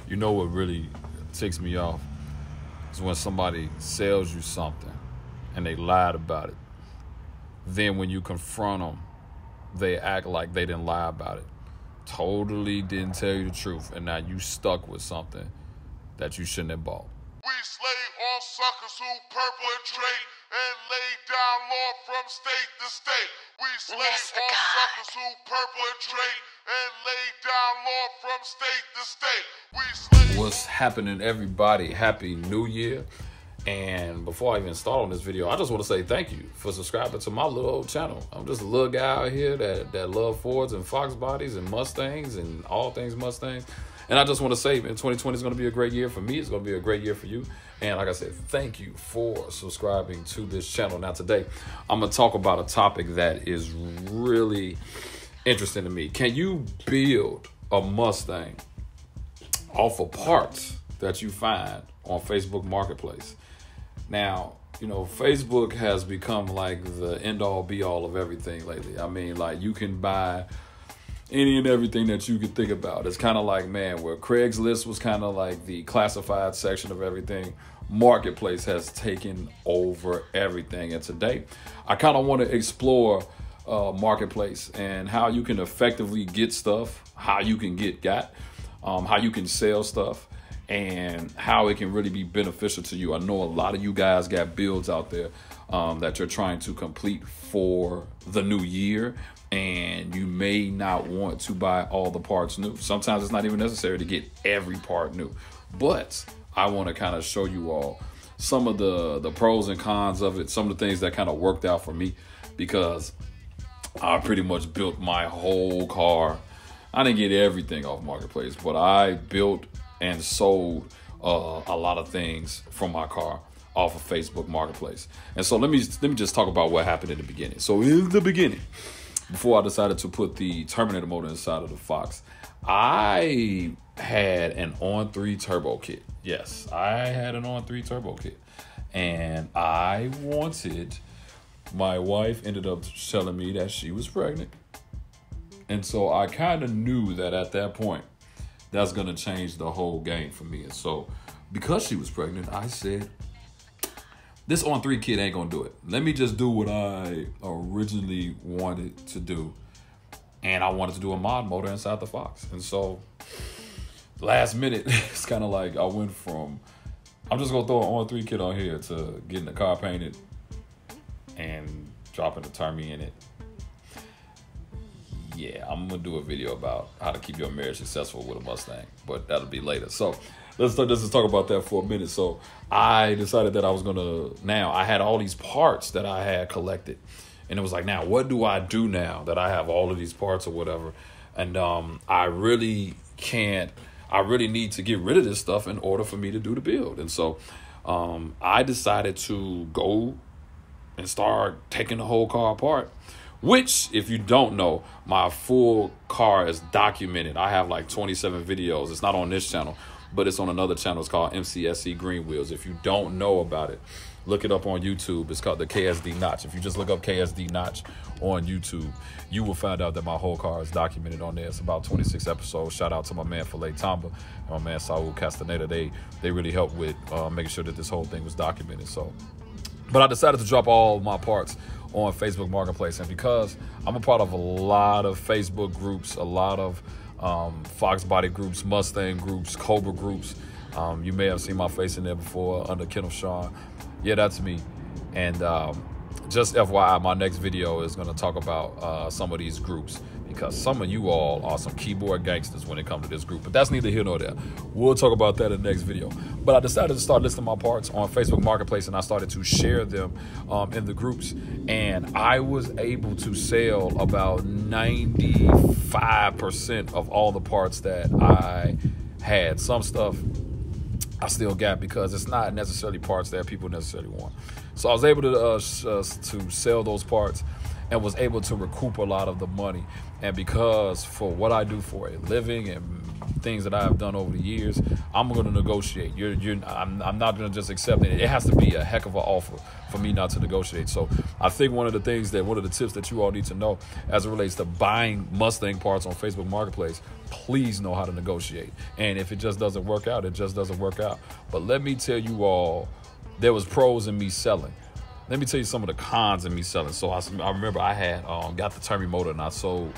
You know what really ticks me off is when somebody sells you something and they lied about it. Then when you confront them, they act like they didn't lie about it. Totally didn't tell you the truth, and now you stuck with something that you shouldn't have bought. We slay all suckers who perpetrate and lay down law from state to state. We slay all suckers who perpetrate and lay down law from state to state. We slay. What's happening, everybody? Happy New Year. And before I even start on this video, I just want to say thank you for subscribing to my little old channel. I'm just a little guy out here that love Fords and Fox bodies and Mustangs and all things Mustangs. And I just want to say, man, 2020 is going to be a great year for me. It's going to be a great year for you. And like I said, thank you for subscribing to this channel. Now, today, I'm going to talk about a topic that is really interesting to me. Can you build a Mustang off of parts that you find on Facebook Marketplace? Now, you know, Facebook has become like the end-all be-all of everything lately. I mean, like, you can buy any and everything that you can think about. It's kind of like, man, where Craigslist was kind of like the classified section of everything, Marketplace has taken over everything. And today, I kind of want to explore Marketplace and how you can effectively get stuff, how you can get how you can sell stuff, and how it can really be beneficial to you. I know a lot of you guys got builds out there that you're trying to complete for the new year, and you may not want to buy all the parts new. Sometimes it's not even necessary to get every part new, but I want to kind of show you all some of the pros and cons of it, some of the things that kind of worked out for me, because I pretty much built my whole car. I didn't get everything off Marketplace, but I built and sold a lot of things from my car off of Facebook Marketplace. And so let me just talk about what happened in the beginning. So in the beginning, before I decided to put the Terminator motor inside of the Fox, I had an on-3 turbo kit. Yes, I had an on-3 turbo kit. And my wife ended up telling me that she was pregnant. And so I kind of knew that at that point, that's going to change the whole game for me. And so because she was pregnant, I said, this on-3 kit ain't going to do it. Let me just do what I originally wanted to do. And I wanted to do a mod motor inside the Fox. And so last minute, it's kind of like I went from, I'm just going to throw an on-3 kit on here, to getting the car painted and dropping the Termi in it. Yeah, I'm going to do a video about how to keep your marriage successful with a Mustang, but that'll be later. So let's just talk about that for a minute. So I decided that I was going to, now I had all these parts that I had collected. And it was like, now what do I do now that I have all of these parts or whatever? And I really need to get rid of this stuff in order for me to do the build. And so I decided to go and start taking the whole car apart. Which, if you don't know, my full car is documented. I have like 27 videos. It's not on this channel, but it's on another channel. It's called MCSC Green Wheels. If you don't know about it, look it up on YouTube. It's called the KSD Notch. If you just look up KSD Notch on YouTube, you will find out that my whole car is documented on there. It's about 26 episodes. Shout out to my man Filet Tamba and my man Saul Castaneda. They really helped with making sure that this whole thing was documented. So, but I decided to drop all my parts on Facebook Marketplace. And because I'm a part of a lot of Facebook groups, a lot of Fox body groups, Mustang groups, Cobra groups, you may have seen my face in there before under Kenneth Sean. Yeah, that's me. And just FYI, my next video is going to talk about some of these groups, because some of you all are some keyboard gangsters when it comes to this group. But that's neither here nor there. We'll talk about that in the next video. But I decided to start listing my parts on Facebook Marketplace, and I started to share them in the groups. And I was able to sell about 95% of all the parts that I had. Some stuff I still got because it's not necessarily parts that people necessarily want. So I was able to sell those parts and was able to recoup a lot of the money. And because for what I do for a living and things that I have done over the years, I'm going to negotiate. I'm not going to just accept it. It has to be a heck of an offer for me not to negotiate. So I think one of the tips that you all need to know as it relates to buying Mustang parts on Facebook Marketplace, please know how to negotiate. And if it just doesn't work out, it just doesn't work out. But let me tell you all, there was pros in me selling. Let me tell you some of the cons in me selling. So I remember I had got the Termy motor and I sold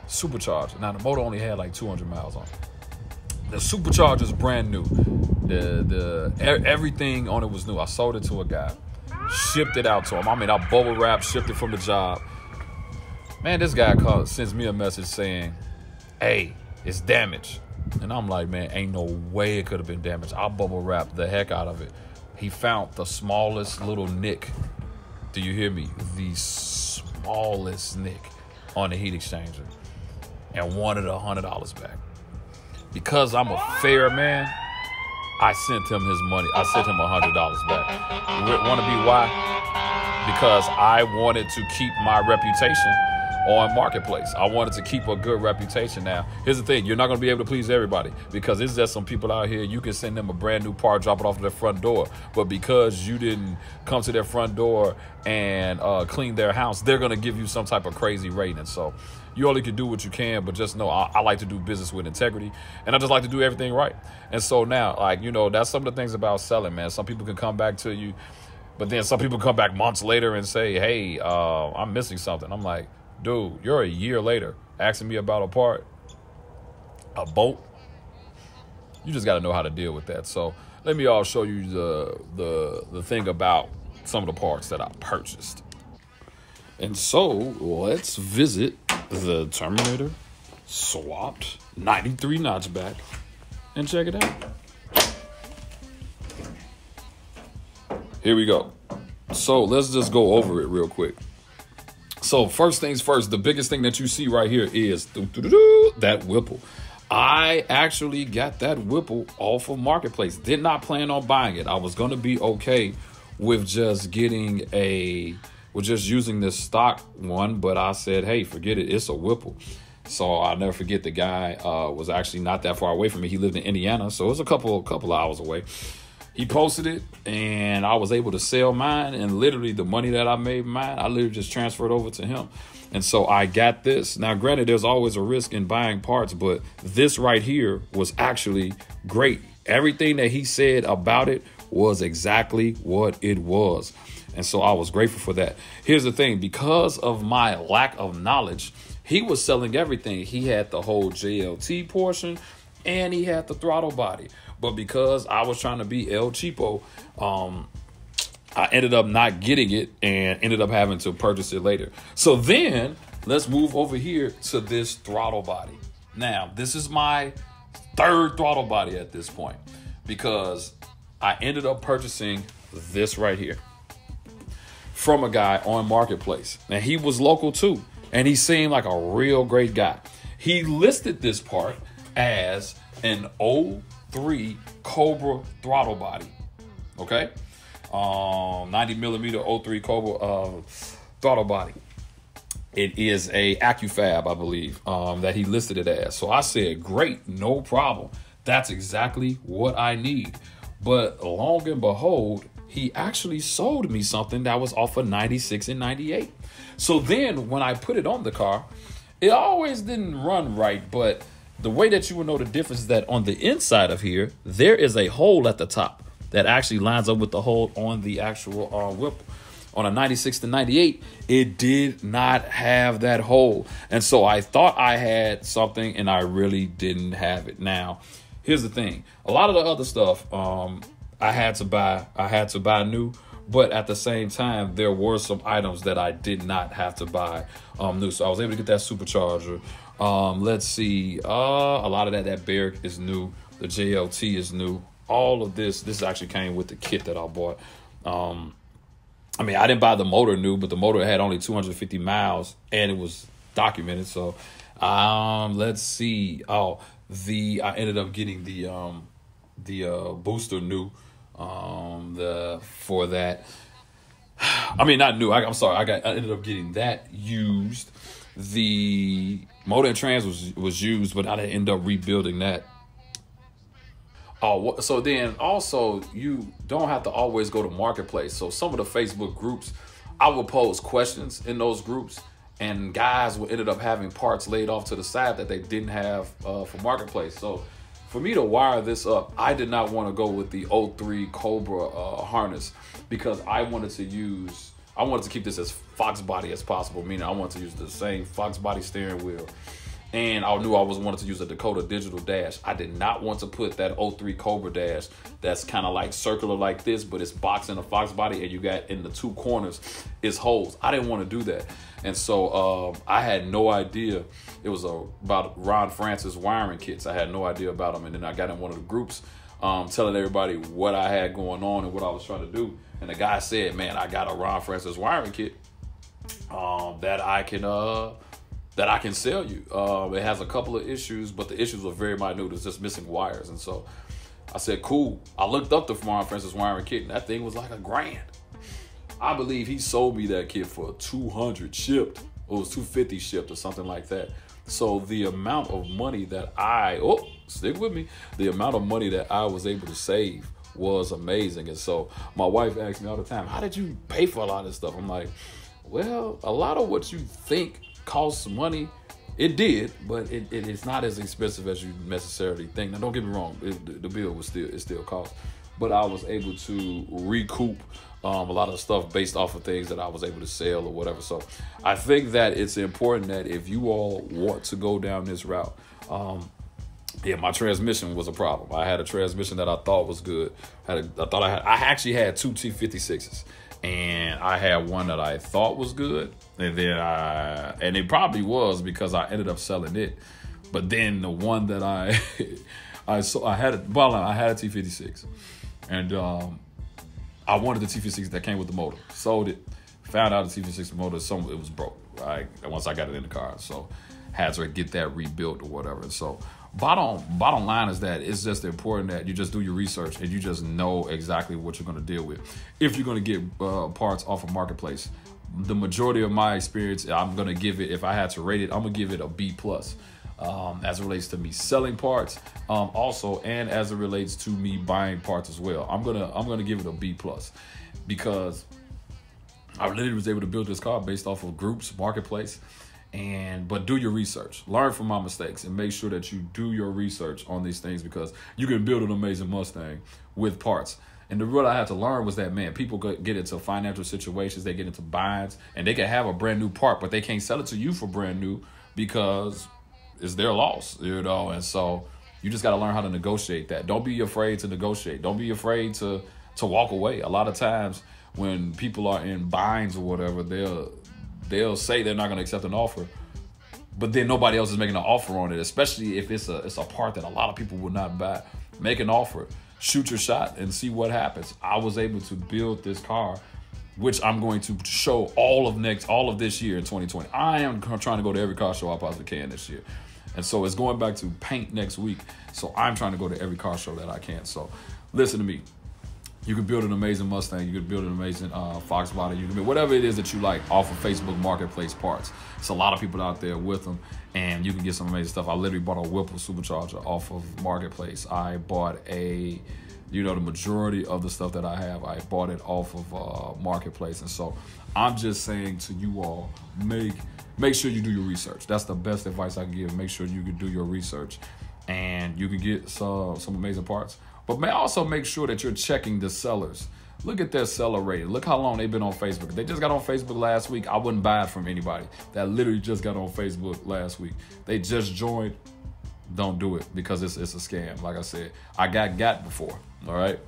supercharged. Now the motor only had like 200 miles on it. The supercharger is brand new. Everything on it was new. I sold it to a guy, shipped it out to him. I mean, I bubble wrapped, shipped it from the job. Man, this guy sends me a message saying, "Hey, it's damaged." And I'm like, man, ain't no way it could have been damaged. I bubble wrapped the heck out of it. He found the smallest little nick. Do you hear me? The smallest nick on the heat exchanger, and wanted $100 back. Because I'm a fair man, I sent him his money. I sent him $100 back. Want to be why? Because I wanted to keep my reputation on Marketplace. I wanted to keep a good reputation. Now, here's the thing. You're not going to be able to please everybody, because there's just some people out here, you can send them a brand new part, drop it off to their front door. But because you didn't come to their front door and clean their house, they're going to give you some type of crazy rating. So you only can do what you can, but just know I like to do business with integrity, and I just like to do everything right. And so now, like, you know, that's some of the things about selling, man. Some people can come back to you, but then some people come back months later and say, hey, I'm missing something. I'm like, dude, you're a year later asking me about a part, a bolt. You just got to know how to deal with that. So let me show you the thing about some of the parts that I purchased. And so let's visit the Terminator swapped 93 notchback and check it out. Here we go. So let's just go over it real quick. So first things first, the biggest thing that you see right here is that Whipple. I actually got that Whipple off of Marketplace. Did not plan on buying it. I was going to be okay with just getting just using this stock one, but I said, hey, forget it. It's a Whipple. So I'll never forget, the guy was actually not that far away from me. He lived in Indiana, so it was a couple hours away. He posted it, and I was able to sell mine, and literally the money that I made mine, I literally just transferred over to him. And so I got this. Now, granted, there's always a risk in buying parts, but this right here was actually great. Everything that he said about it was exactly what it was. And so I was grateful for that. Here's the thing. Because of my lack of knowledge, he was selling everything. He had the whole JLT portion, and he had the throttle body. But because I was trying to be El Cheapo, I ended up not getting it and ended up having to purchase it later. So then let's move over here to this throttle body. Now, this is my third throttle body at this point, because I ended up purchasing this right here from a guy on Marketplace. Now, he was local too, and he seemed like a real great guy. He listed this part as an 03 Cobra throttle body. Okay. 90 millimeter 03 Cobra throttle body. It is a AccuFab, I believe, that he listed it as. So I said, great, no problem. That's exactly what I need. But long and behold, he actually sold me something that was off of 96 and 98. So then when I put it on the car, it always didn't run right. But the way that you will know the difference is that on the inside of here, there is a hole at the top that actually lines up with the hole on the actual whip. On a 96 to 98, it did not have that hole. And so I thought I had something, and I really didn't have it. Now, here's the thing. A lot of the other stuff I had to buy new, but at the same time, there were some items that I did not have to buy new. So I was able to get that supercharger. Let's see. A lot of that Barrick is new. The JLT is new. All of this actually came with the kit that I bought. I mean, I didn't buy the motor new, but the motor had only 250 miles, and it was documented. So, let's see. I ended up getting the booster new, for that. I mean, not new. I'm sorry. I ended up getting that used. The Motor and trans was used, but I didn't end up rebuilding that. Oh, so then also you don't have to always go to Marketplace. So some of the Facebook groups, I would pose questions in those groups, and guys would ended up having parts laid off to the side that they didn't have for Marketplace. So for me to wire this up, I did not want to go with the 03 Cobra harness because I wanted to keep this as Fox body as possible, meaning I wanted to use the same Fox body steering wheel. And I knew I wanted to use a Dakota digital dash. I did not want to put that 03 Cobra dash that's kind of like circular like this, but it's boxed in a Fox body, and you got in the two corners is holes. I didn't want to do that. And so I had no idea. It was about Ron Francis wiring kits. I had no idea about them. And then I got in one of the groups telling everybody what I had going on and what I was trying to do. And the guy said, man, I got a Ron Francis wiring kit that I can sell you. It has a couple of issues, but the issues are very minute. It's just missing wires. And so I said, cool. I looked up the Ron Francis wiring kit, and that thing was like $1,000. I believe he sold me that kit for $200 shipped. It was $250 shipped or something like that. So the amount of money that stick with me. The amount of money that I was able to save was amazing. And so my wife asks me all the time, how did you pay for a lot of this stuff? I'm like, well, a lot of what you think costs money, it did, but it is not as expensive as you necessarily think. Now, don't get me wrong, the bill was still cost, but I was able to recoup a lot of stuff based off of things that I was able to sell or whatever. So I think that it's important that if you all want to go down this route, my transmission was a problem. I had a transmission that I thought was good. I actually had two T56s. And I had one that I thought was good, and then and it probably was because I ended up selling it. But then the one that I had a T56, and I wanted the T56 that came with the motor. Sold it, found out the T56 motor, it was broke. Right, once I got it in the car, so had to get that rebuilt or whatever. And so bottom line is that it's just important that you just do your research and you just know exactly what you're going to deal with. If you're going to get parts off of Marketplace, the majority of my experience, I'm going to give it, if I had to rate it, I'm going to give it a B+. As it relates to me selling parts, also, and as it relates to me buying parts as well, I'm gonna give it a B+, because I literally was able to build this car based off of groups, Marketplace. But do your research, learn from my mistakes, and make sure that you do your research on these things, because you can build an amazing Mustang with parts. And what I had to learn was that, man, people get into financial situations, they get into binds, and they can have a brand new part, but they can't sell it to you for brand new because it's their loss, And so you just got to learn how to negotiate that. Don't be afraid to negotiate. Don't be afraid to walk away. A lot of times when people are in binds or whatever, they'll say they're not going to accept an offer, but then nobody else is making an offer on it, especially if it's a part that a lot of people would not buy. Make an offer, shoot your shot, and see what happens. I was able to build this car, which I'm going to show all of this year in 2020. I am trying to go to every car show I possibly can this year. And so it's going back to paint next week. So I'm trying to go to every car show that I can. So listen to me. You can build an amazing Mustang. You can build an amazing Fox body. You can build whatever it is that you like off of Facebook Marketplace parts. It's a lot of people out there with them, and you can get some amazing stuff. I literally bought a Whipple supercharger off of Marketplace. I bought the majority of the stuff that I have, I bought it off of Marketplace. And so I'm just saying to you all, make sure you do your research. That's the best advice I can give. Make sure you can do your research, and you can get some amazing parts. But also make sure that you're checking the sellers. Look at their seller rating. Look how long they've been on Facebook. If they just got on Facebook last week, I wouldn't buy it from anybody that literally just got on Facebook last week. They just joined. Don't do it, because it's a scam. Like I said, I got before, all right?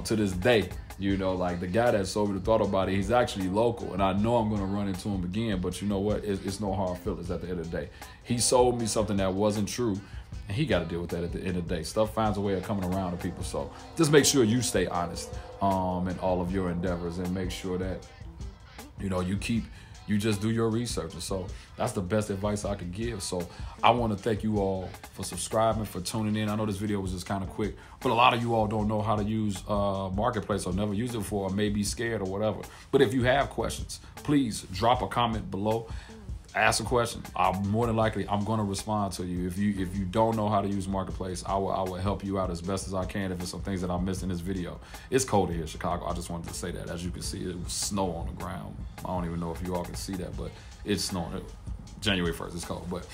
To this day, like the guy that sold me the throttle body, he's actually local, and I know I'm going to run into him again, but you know what? It's no hard feelings at the end of the day. He sold me something that wasn't true, and he got to deal with that at the end of the day. Stuff finds a way of coming around to people. So just make sure you stay honest in all of your endeavors, and make sure that, you just do your research. And so that's the best advice I could give. So I want to thank you all for subscribing, for tuning in. I know this video was just kind of quick, but a lot of you all don't know how to use Marketplace, or never used it before, or may be scared or whatever. But if you have questions, please drop a comment below. ask a question. More than likely, I'm gonna respond to you. If you don't know how to use Marketplace, I will help you out as best as I can. If it's some things that I missed in this video, it's cold here in Chicago. I just wanted to say that. As you can see, it was snow on the ground. I don't even know if you all can see that, but it's snowing. January 1st, it's cold. But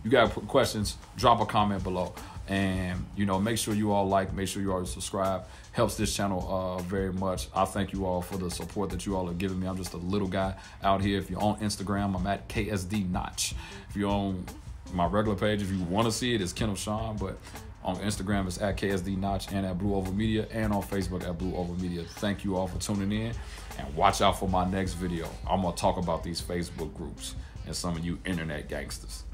you got questions, drop a comment below. And, you know, make sure you all like, make sure you all subscribe. Helps this channel very much. I thank you all for the support that you all are giving me. I'm just a little guy out here. If you're on Instagram, I'm at KSD Notch. If you're on my regular page, if you want to see it, it's Kenneth Sean. But on Instagram, it's at KSD Notch and at Blue Oval Media, and on Facebook at Blue Oval Media. Thank you all for tuning in, and watch out for my next video. I'm going to talk about these Facebook groups and some of you internet gangsters.